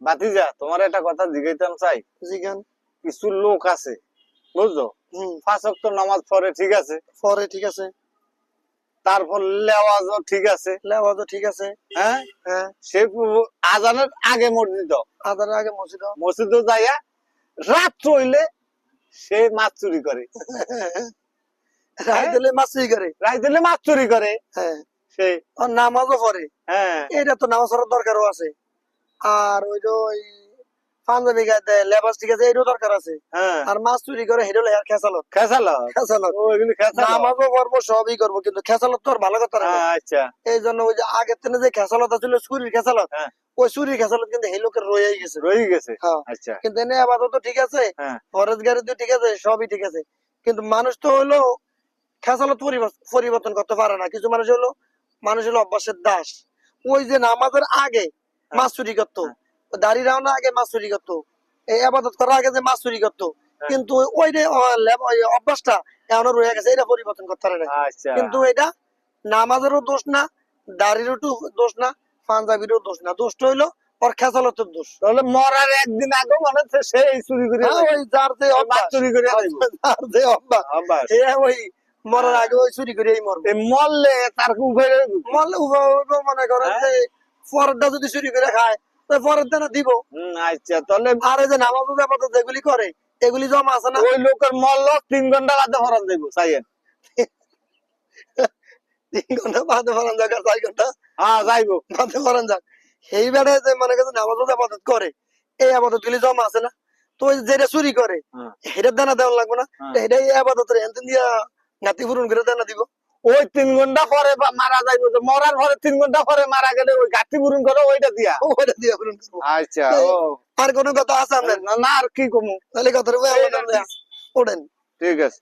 ভাতিজা, তোমার একটা কথা জিজ্ঞাইতাম চাই। জিগান। কিছু লোক আছে, বুঝছো, 5 ওয়াক্ত নামাজ পড়ে, ঠিক আছে, পরে ঠিক আছে, তারপর লেওয়াজও ঠিক আছে, লেওয়াজও ঠিক আছে, হ্যাঁ, হ্যাঁ, সে আজানের আগে মসজিদ, আদানের আগে মসজিদ যাইয়া রাত হইলে সে মাছ চুরি করে, রাত দিলে মাছ চুরি করে, রাত দিলে মাছ চুরি করে, হ্যাঁ, সে আর নামাজও পড়ে, হ্যাঁ, এটা তো নামাজ পড়ার দরকারও আছে। আর ওই যে ওই পাঞ্জাবি গায়ে দেয় লেবাস, ঠিক আছে, এটাও দরকার আছে। হ্যাঁ, আর মাছ চুরি করে হেডো আর খেসালত খেসালত, খেসালত ও এগুলি খেসালত, নামাজও করবো, সবই করবো, কিন্তু খেসালত তো আর ভালো কথা না। আচ্ছা, এই জন্য ওই যে আগের থেকে যে খেসালত ছিল চুরির খেসালত, হ্যাঁ, ওই চুরির খেসালত কিন্তু এই লোকের রয়ে গেছে, রয়ে গেছে, হ্যাঁ। আচ্ছা, কিন্তু এনে আপাতত ঠিক আছে, হ্যাঁ, ফরেজ গাড়ি তো ঠিক আছে, সবই ঠিক আছে, কিন্তু মানুষ তো হলো খেসালত পরিবর্তন করতে পারে না। কিছু মানুষ হলো অভ্যাসের দাস। ওই যে নামাজের আগে মাছ চুরি করতো, দাড়ি রাওনা আগে মাছ চুরি করতো, এই আবাদত করার আগে যে মাছ চুরি করতো, কিন্তু ওই যে অভ্যাসটা এখনো রয়ে গেছে, এটা পরিবর্তন করতে পারে না। আচ্ছা, কিন্তু এটা নামাজেরও দোষ না, দাড়িরও দোষ না, পাঞ্জাবিরও দোষ না, দোষটা হইলো ওর খেসালতের দোষ। তাহলে মরার একদিন আগে মানে সে চুরি করে, ওই যার যে অভ্যাস, চুরি করে যার যে অভ্যাস, ওই মরার আগে ওই চুরি করে মরবে। মরলে তার মরলে মনে করেন যে পরেরটা যদি চুরি করে খায়, পরের দানা দিব। আচ্ছা, তাহলে আর এই যে নামাজ আপাতত যেগুলি করে, এগুলি জমা আছে না, ওই লোকের মরল 3 ঘন্টা বাদে ফরান দেবো চাইয়েন, 3 ঘন্টা বাদে ফরান যাক, আর 4 ঘন্টা হ্যাঁ যাইবো বাদে ফরান যাক। এই বেড়ে যে মনে করেন নামাজ আপাতত করে, এই আপাতত গুলি জমা আছে না, তো ওই যেটা চুরি করে এটার দানা দেওয়া লাগবে না, এটাই আপাতত এনতেন দিয়া নাতি পূরণ করে দানা দিব। ওই 3 ঘন্টা পরে মারা যাইবো, মরার পরে 3 ঘন্টা পরে মারা গেলে ওই গাঁটি পূরণ করে ওইটা দিয়া পূরণ করবো। আচ্ছা, ও আর কোনো কথা আছে আপনার? না, আর কি কমু, তাহলে কথা ওঠেন। ঠিক আছে।